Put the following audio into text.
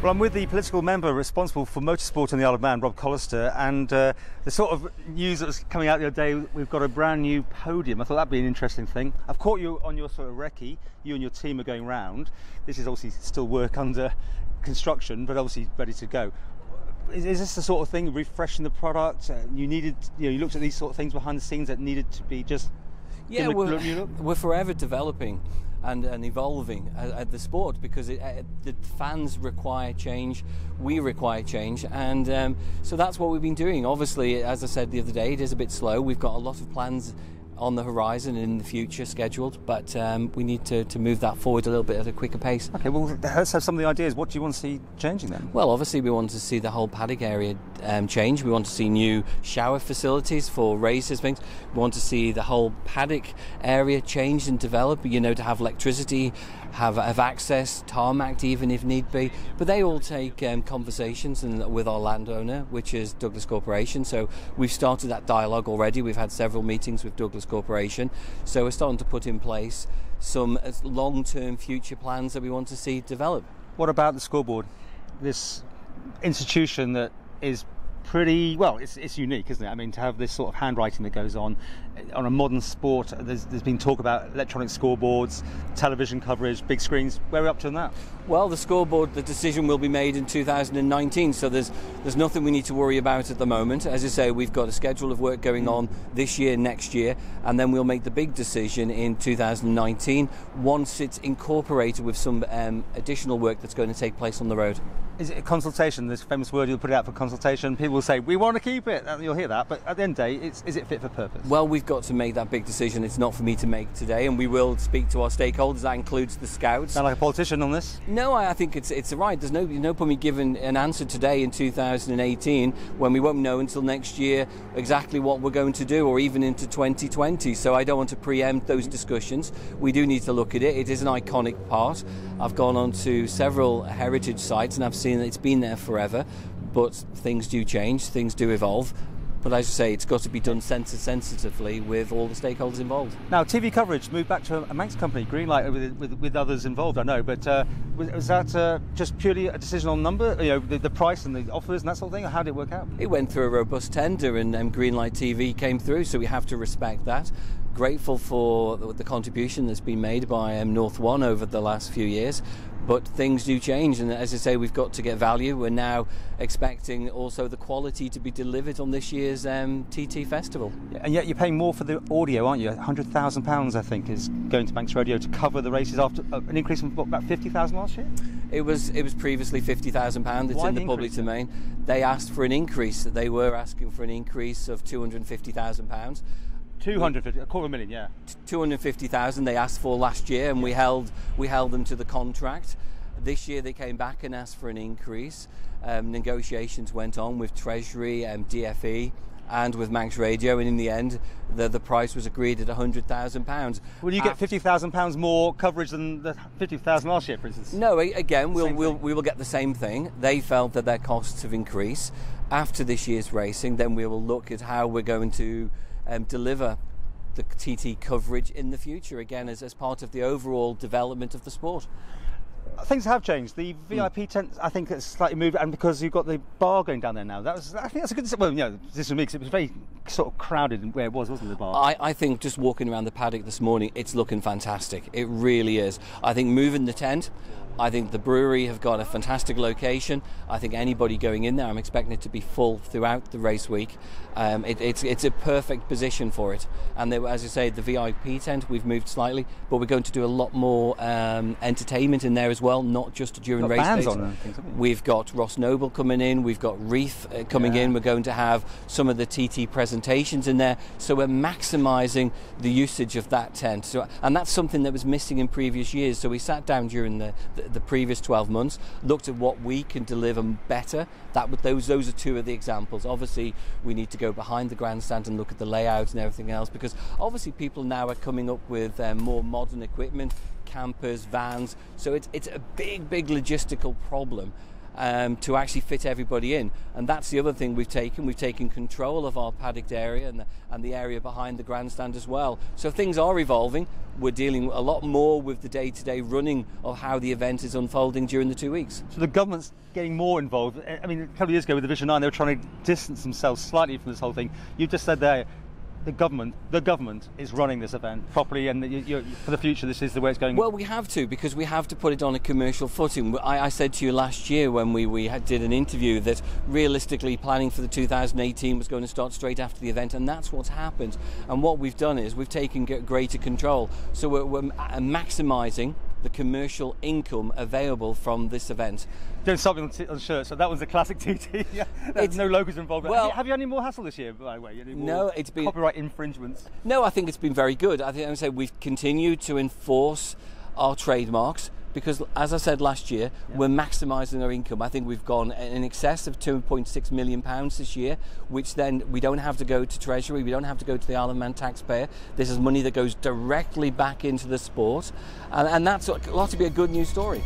Well, I'm with the political member responsible for motorsport in the Isle of Man, Rob Callister, and the sort of news that was coming out the other day, we've got a brand new podium. I thought that'd be an interesting thing. I've caught you on your sort of recce. You and your team are going round. This is obviously still work under construction, but obviously ready to go. Is this the sort of thing, refreshing the product? You looked at these sort of things behind the scenes that needed to be just... Yeah, we're forever developing and evolving at the sport, because the fans require change, we require change, and so that's what we've been doing. Obviously, as I said the other day, it is a bit slow. We've got a lot of plans on the horizon and in the future scheduled, but we need to move that forward a little bit at a quicker pace. Okay, well, let's have some of the ideas. What do you want to see changing then? Well, obviously we want to see the whole paddock area change. We want to see new shower facilities for races, things. We want to see the whole paddock area change and develop, to have electricity, have access, tarmac even if need be. But they all take conversations with our landowner, which is Douglas Corporation. So we've started that dialogue already. We've had several meetings with Douglas Corporation. So we're starting to put in place some long-term future plans that we want to see develop. What about the scoreboard? This institution that is pretty, well, it's unique, isn't it? I mean, to have this sort of handwriting that goes on a modern sport. There's been talk about electronic scoreboards, television coverage, big screens. Where are we up to on that? Well, the scoreboard, the decision will be made in 2019, so there's nothing we need to worry about at the moment. As I say, we've got a schedule of work going on this year, next year, and then we'll make the big decision in 2019 once it's incorporated with some additional work that's going to take place on the road. Is it a consultation? This famous word, you'll put it out for consultation. People will say, we want to keep it. You'll hear that. But at the end of the day, is it fit for purpose? Well, we've got to make that big decision. It's not for me to make today, and we will speak to our stakeholders. That includes the scouts. Sound like a politician on this? No, I think it's right. There's no point me giving an answer today in 2018 when we won't know until next year exactly what we're going to do, or even into 2020. So I don't want to preempt those discussions. We do need to look at it. It is an iconic part. I've gone on to several heritage sites and I've seen that it's been there forever, but things do change, things do evolve. But as I say, it's got to be done sensitively with all the stakeholders involved. Now, TV coverage moved back to a Manx company, Greenlight, with others involved, I know, but was that just purely a decision on number, the price and the offers and that sort of thing, or how did it work out? It went through a robust tender and Greenlight TV came through, so we have to respect that. Grateful for the contribution that's been made by North One over the last few years, but things do change, and as I say, we've got to get value. We're now expecting also the quality to be delivered on this year's TT Festival. Yeah, and yet you're paying more for the audio, aren't you? £100,000 I think is going to Manx Radio to cover the races after an increase from about £50,000 last year? It was previously £50,000. It's in the public domain. They asked for an increase. They were asking for an increase of £250,000. 250, a quarter of a million, yeah. 250,000 they asked for last year, and we held them to the contract. This year they came back and asked for an increase. Negotiations went on with Treasury, DFE, and with Manx Radio, and in the end, the price was agreed at £100,000. Will you get £50,000 more coverage than the £50,000 last year, for instance? No, again, we will get the same thing. They felt that their costs have increased. After this year's racing, then we will look at how we're going to deliver the TT coverage in the future, again as part of the overall development of the sport. Things have changed. The VIP tent, I think, has slightly moved, and because you've got the bar going down there now, I think that's a good. Well, this was me, because it was very sort of crowded where it was, wasn't it, the bar? I think just walking around the paddock this morning, it's looking fantastic. It really is. I think moving the tent, I think the brewery have got a fantastic location. I think anybody going in there, I'm expecting it to be full throughout the race week. It's a perfect position for it. And as I say, the VIP tent, we've moved slightly, but we're going to do a lot more entertainment in there as well, not just during race days. We've got Ross Noble coming in, we've got Reef coming in, we're going to have some of the TT presentations in there, so we're maximising the usage of that tent. And that's something that was missing in previous years, so we sat down during the previous 12 months, looked at what we can deliver better. Those are two of the examples. Obviously, we need to go behind the grandstand and look at the layout and everything else, because obviously people now are coming up with more modern equipment, campers, vans, so it's a big logistical problem. to actually fit everybody in. And that's the other thing we've taken. We've taken control of our paddocked area and the area behind the grandstand as well. So things are evolving. We're dealing a lot more with the day-to-day running of how the event is unfolding during the 2 weeks. So the government's getting more involved. I mean, a couple of years ago with the Vision 9, they were trying to distance themselves slightly from this whole thing. You just said there, the government is running this event properly, and for the future this is the way it's going. Well, we have to, because we have to put it on a commercial footing. I said to you last year when we did an interview that realistically planning for the 2018 was going to start straight after the event, and that's what's happened. And what we've done is we've taken greater control, so we're maximising the commercial income available from this event. Doing something on the shirt, so that was a classic TT. There's no logos involved. Well, have you had any more hassle this year, by the way? No, it's been copyright infringements. No, I think it's been very good. I think I would say we've continued to enforce our trademarks, because, as I said last year, we're maximising our income. I think we've gone in excess of £2.6 million this year, which then we don't have to go to Treasury, we don't have to go to the Isle of Man taxpayer. This is money that goes directly back into the sport, and that's a lot to be a good news story.